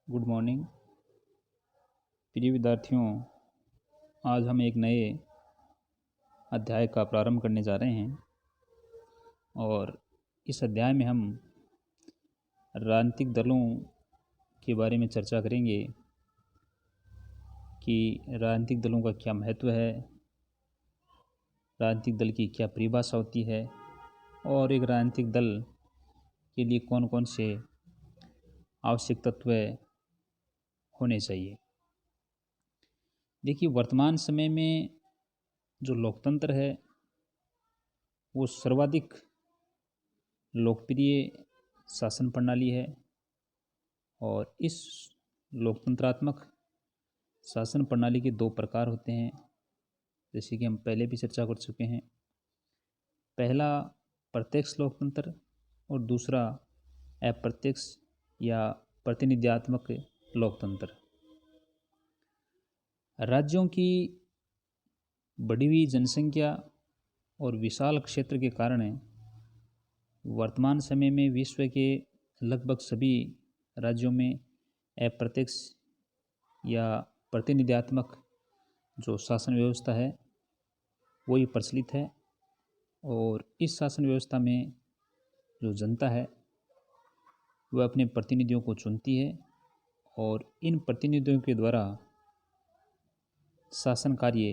Good morning प्रिय विद्यार्थियों। आज हम एक नए अध्याय का प्रारंभ करने जा रहे हैं और इस अध्याय में हम राजनीतिक दलों के बारे में चर्चा करेंगे कि राजनीतिक दलों का क्या महत्व है, राजनीतिक दल की क्या परिभाषा होती है और एक राजनीतिक दल के लिए कौन कौन से आवश्यक तत्व होने चाहिए। देखिए, वर्तमान समय में जो लोकतंत्र है वो सर्वाधिक लोकप्रिय शासन प्रणाली है और इस लोकतंत्रात्मक शासन प्रणाली के दो प्रकार होते हैं, जैसे कि हम पहले भी चर्चा कर चुके हैं। पहला प्रत्यक्ष लोकतंत्र और दूसरा अप्रत्यक्ष या प्रतिनिध्यात्मक लोकतंत्र। राज्यों की बढ़ी हुई जनसंख्या और विशाल क्षेत्र के कारण वर्तमान समय में विश्व के लगभग सभी राज्यों में अप्रत्यक्ष या प्रतिनिध्यात्मक जो शासन व्यवस्था है वही प्रचलित है और इस शासन व्यवस्था में जो जनता है वह अपने प्रतिनिधियों को चुनती है और इन प्रतिनिधियों के द्वारा शासन कार्य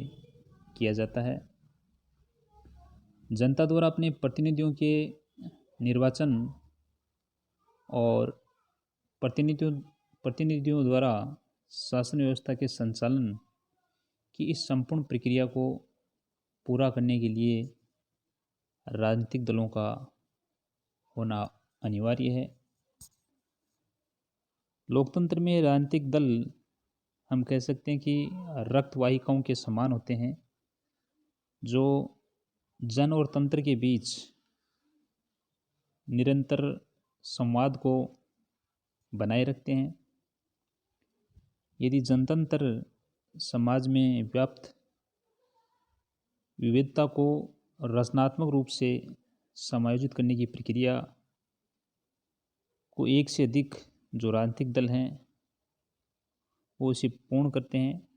किया जाता है। जनता द्वारा अपने प्रतिनिधियों के निर्वाचन और प्रतिनिधियों द्वारा शासन व्यवस्था के संचालन की इस संपूर्ण प्रक्रिया को पूरा करने के लिए राजनीतिक दलों का होना अनिवार्य है। लोकतंत्र में राजनीतिक दल हम कह सकते हैं कि रक्तवाहिकाओं के समान होते हैं जो जन और तंत्र के बीच निरंतर संवाद को बनाए रखते हैं। यदि जनतंत्र समाज में व्याप्त विविधता को रचनात्मक रूप से समायोजित करने की प्रक्रिया को एक से अधिक जो राजनीतिक दल हैं वो इसे पूर्ण करते हैं,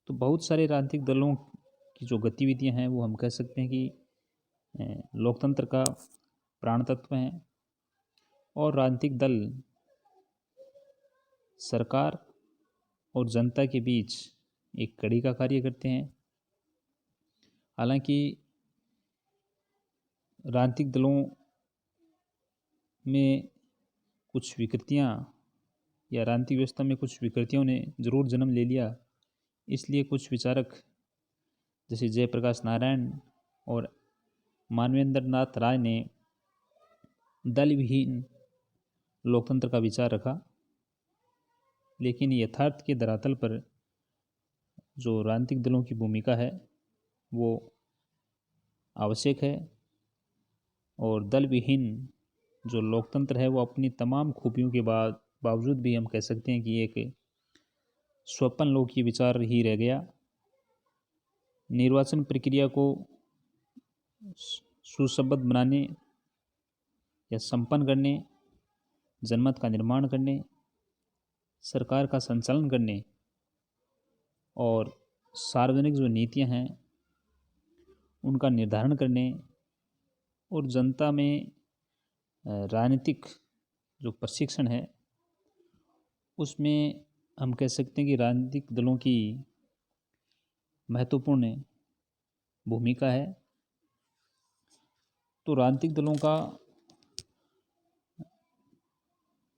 तो बहुत सारे राजनीतिक दलों की जो गतिविधियां हैं वो हम कह सकते हैं कि लोकतंत्र का प्राण तत्व हैं और राजनीतिक दल सरकार और जनता के बीच एक कड़ी का कार्य करते हैं। हालांकि राजनीतिक दलों में कुछ विकृतियां या राजनीतिक व्यवस्था में कुछ विकृतियों ने जरूर जन्म ले लिया, इसलिए कुछ विचारक जैसे जयप्रकाश नारायण और मानवेंद्र नाथ राय ने दल विहीन लोकतंत्र का विचार रखा। लेकिन यथार्थ के धरातल पर जो राजनीतिक दलों की भूमिका है वो आवश्यक है और दल विहीन जो लोकतंत्र है वो अपनी तमाम खूबियों के बावजूद भी हम कह सकते हैं कि एक स्वप्न लोक की विचार ही रह गया। निर्वाचन प्रक्रिया को सुसंबद्ध बनाने या संपन्न करने, जनमत का निर्माण करने, सरकार का संचालन करने और सार्वजनिक जो नीतियां हैं उनका निर्धारण करने और जनता में राजनीतिक जो प्रशिक्षण है उसमें हम कह सकते हैं कि राजनीतिक दलों की महत्वपूर्ण भूमिका है। तो राजनीतिक दलों का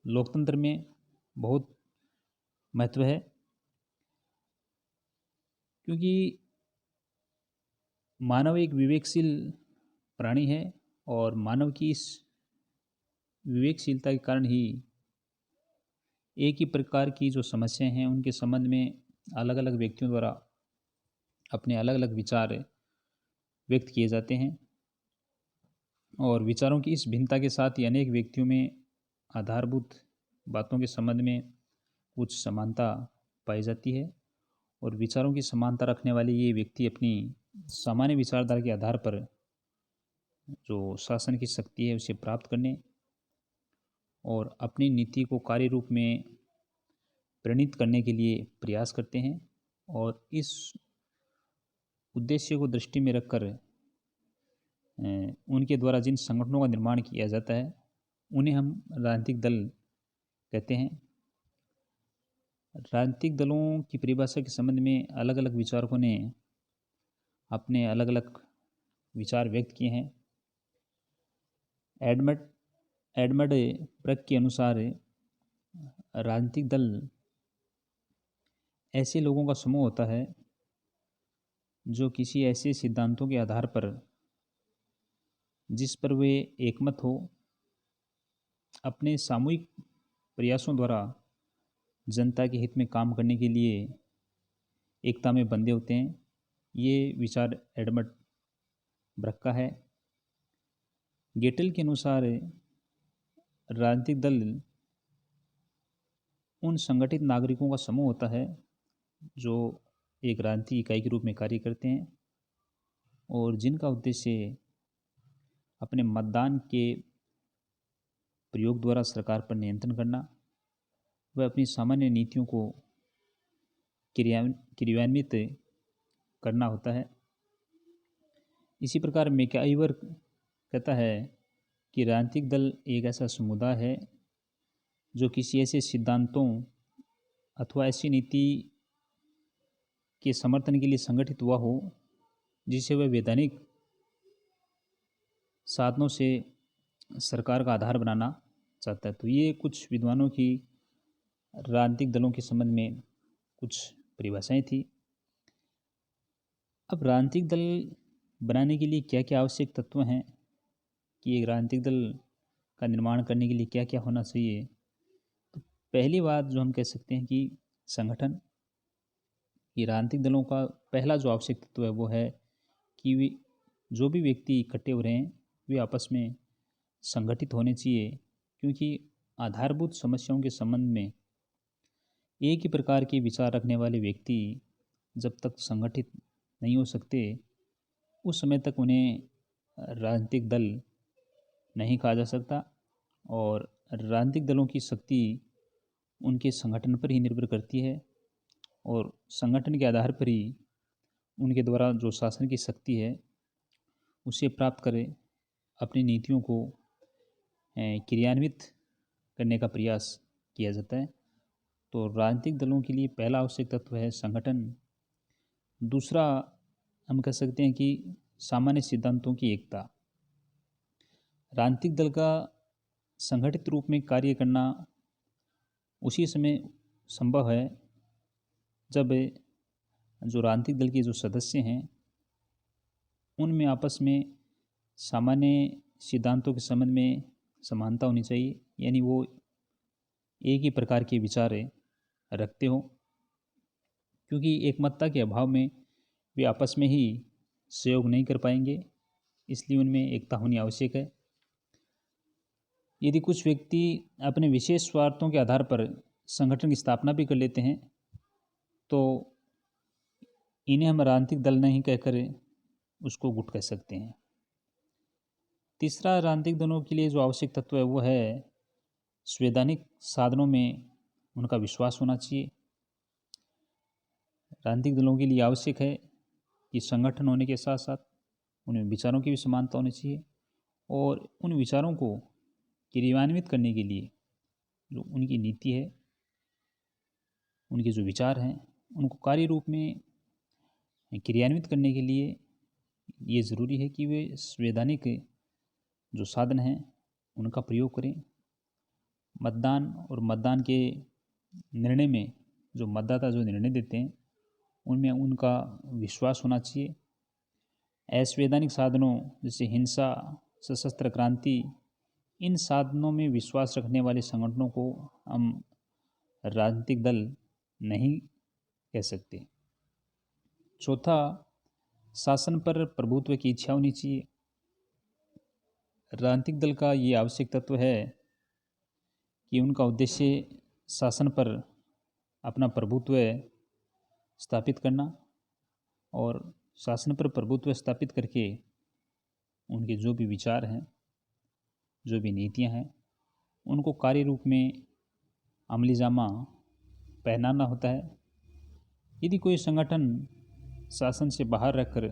लोकतंत्र में बहुत महत्व है, क्योंकि मानव एक विवेकशील प्राणी है और मानव की इस विवेकशीलता के कारण ही एक ही प्रकार की जो समस्याएं हैं उनके संबंध में अलग अलग व्यक्तियों द्वारा अपने अलग अलग विचार व्यक्त किए जाते हैं और विचारों की इस भिन्नता के साथ ही अनेक व्यक्तियों में आधारभूत बातों के संबंध में कुछ समानता पाई जाती है और विचारों की समानता रखने वाले ये व्यक्ति अपनी सामान्य विचारधारा के आधार पर जो शासन की शक्ति है उसे प्राप्त करने और अपनी नीति को कार्य रूप में परिणित करने के लिए प्रयास करते हैं। और इस उद्देश्य को दृष्टि में रखकर उनके द्वारा जिन संगठनों का निर्माण किया जाता है उन्हें हम राजनीतिक दल कहते हैं। राजनीतिक दलों की परिभाषा के संबंध में अलग अलग विचारकों ने अपने अलग अलग विचार व्यक्त किए हैं। एडमंड ब्रक के अनुसार राजनीतिक दल ऐसे लोगों का समूह होता है जो किसी ऐसे सिद्धांतों के आधार पर जिस पर वे एकमत हो अपने सामूहिक प्रयासों द्वारा जनता के हित में काम करने के लिए एकता में बंधे होते हैं। ये विचार एडमंड ब्रक का है। गेटल के अनुसार राजनीतिक दल उन संगठित नागरिकों का समूह होता है जो एक राजनीतिक इकाई के रूप में कार्य करते हैं और जिनका उद्देश्य अपने मतदान के प्रयोग द्वारा सरकार पर नियंत्रण करना व अपनी सामान्य नीतियों को क्रियान्वित करना होता है। इसी प्रकार मैकआइवर कहता है कि राजनीतिक दल एक ऐसा समुदाय है जो किसी ऐसे सिद्धांतों अथवा ऐसी नीति के समर्थन के लिए संगठित हुआ हो जिसे वह वैधानिक साधनों से सरकार का आधार बनाना चाहता है। तो ये कुछ विद्वानों की राजनीतिक दलों के संबंध में कुछ परिभाषाएं थी। अब राजनीतिक दल बनाने के लिए क्या क्या आवश्यक तत्व हैं कि एक राजनीतिक दल का निर्माण करने के लिए क्या क्या होना चाहिए। तो पहली बात जो हम कह सकते हैं कि संगठन। ये राजनीतिक दलों का पहला जो आवश्यक तत्व है वो है कि वे जो भी व्यक्ति इकट्ठे हो रहे हैं वे आपस में संगठित होने चाहिए, क्योंकि आधारभूत समस्याओं के संबंध में एक ही प्रकार के विचार रखने वाले व्यक्ति जब तक संगठित नहीं हो सकते उस समय तक उन्हें राजनीतिक दल नहीं कहा जा सकता। और राजनीतिक दलों की शक्ति उनके संगठन पर ही निर्भर करती है और संगठन के आधार पर ही उनके द्वारा जो शासन की शक्ति है उसे प्राप्त करें अपनी नीतियों को क्रियान्वित करने का प्रयास किया जाता है। तो राजनीतिक दलों के लिए पहला आवश्यक तत्व है संगठन। दूसरा हम कह सकते हैं कि सामान्य सिद्धांतों की एकता। राजनीतिक दल का संगठित रूप में कार्य करना उसी समय संभव है जब जो राजनीतिक दल के जो सदस्य हैं उनमें आपस में सामान्य सिद्धांतों के संबंध में समानता होनी चाहिए, यानी वो एक ही प्रकार के विचार रखते हो, क्योंकि एकमतता के अभाव में वे आपस में ही सहयोग नहीं कर पाएंगे, इसलिए उनमें एकता होनी आवश्यक है। यदि कुछ व्यक्ति अपने विशेष स्वार्थों के आधार पर संगठन की स्थापना भी कर लेते हैं तो इन्हें हम राजनीतिक दल नहीं कहकर उसको गुट कह सकते हैं। तीसरा राजनीतिक दलों के लिए जो आवश्यक तत्व है वो है संवैधानिक साधनों में उनका विश्वास होना चाहिए। राजनीतिक दलों के लिए आवश्यक है कि संगठन होने के साथ साथ उनमें विचारों की भी समानता होनी चाहिए और उन विचारों को क्रियान्वित करने के लिए जो उनकी नीति है, उनके जो विचार हैं, उनको कार्य रूप में क्रियान्वित करने के लिए ये ज़रूरी है कि वे संवैधानिक जो साधन हैं उनका प्रयोग करें। मतदान और मतदान के निर्णय में जो मतदाता जो निर्णय देते हैं उनमें उनका विश्वास होना चाहिए। असंवैधानिक साधनों जैसे हिंसा, सशस्त्र क्रांति, इन साधनों में विश्वास रखने वाले संगठनों को हम राजनीतिक दल नहीं कह सकते। चौथा, शासन पर प्रभुत्व की इच्छा होनी चाहिए। राजनीतिक दल का ये आवश्यक तत्व है कि उनका उद्देश्य शासन पर अपना प्रभुत्व स्थापित करना और शासन पर प्रभुत्व स्थापित करके उनके जो भी विचार हैं, जो भी नीतियां हैं, उनको कार्य रूप में अमली जामा पहनाना होता है। यदि कोई संगठन शासन से बाहर रहकर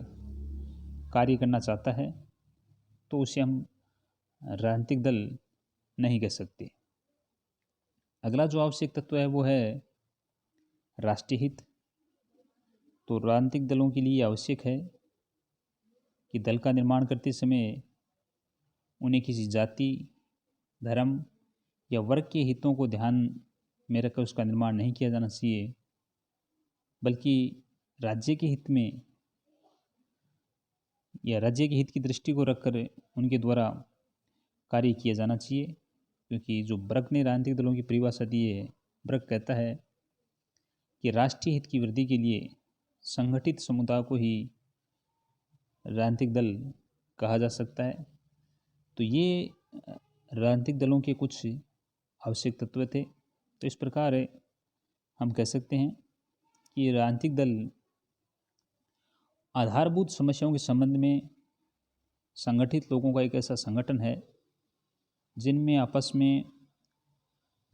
कार्य करना चाहता है तो उसे हम राजनीतिक दल नहीं कह सकते। अगला जो आवश्यक तत्व है वो है राष्ट्रीय हित। तो राजनीतिक दलों के लिए आवश्यक है कि दल का निर्माण करते समय उन्हें किसी जाति, धर्म या वर्ग के हितों को ध्यान में रखकर उसका निर्माण नहीं किया जाना चाहिए, बल्कि राज्य के हित में या राज्य के हित की दृष्टि को रखकर उनके द्वारा कार्य किया जाना चाहिए। क्योंकि जो ब्रग ने राजनीतिक दलों की परिभाषा दी है, ब्रग कहता है कि राष्ट्रीय हित की वृद्धि के लिए संगठित समुदाय को ही राजनीतिक दल कहा जा सकता है। तो ये राजनीतिक दलों के कुछ आवश्यक तत्व थे। तो इस प्रकार हम कह सकते हैं कि राजनीतिक दल आधारभूत समस्याओं के संबंध में संगठित लोगों का एक ऐसा संगठन है जिनमें आपस में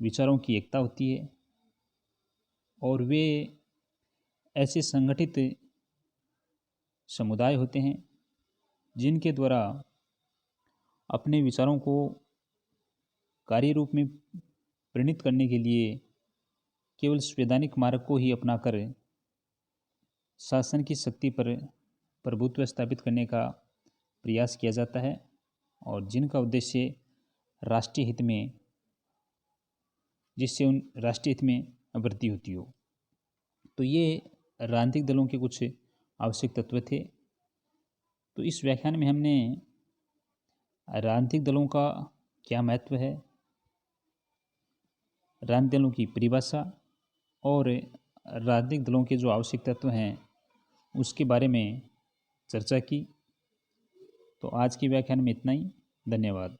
विचारों की एकता होती है और वे ऐसे संगठित समुदाय होते हैं जिनके द्वारा अपने विचारों को कार्य रूप में परिणित करने के लिए केवल संवैधानिक मार्ग को ही अपनाकर शासन की शक्ति पर प्रभुत्व स्थापित करने का प्रयास किया जाता है और जिनका उद्देश्य राष्ट्रीय हित में, जिससे उन राष्ट्रीय हित में वृद्धि होती हो। तो ये राजनीतिक दलों के कुछ आवश्यक तत्व थे। तो इस व्याख्यान में हमने राजनीतिक दलों का क्या महत्व है, राजनीतिक दलों की परिभाषा और राजनीतिक दलों के जो आवश्यक तत्व हैं उसके बारे में चर्चा की। तो आज के व्याख्यान में इतना ही। धन्यवाद।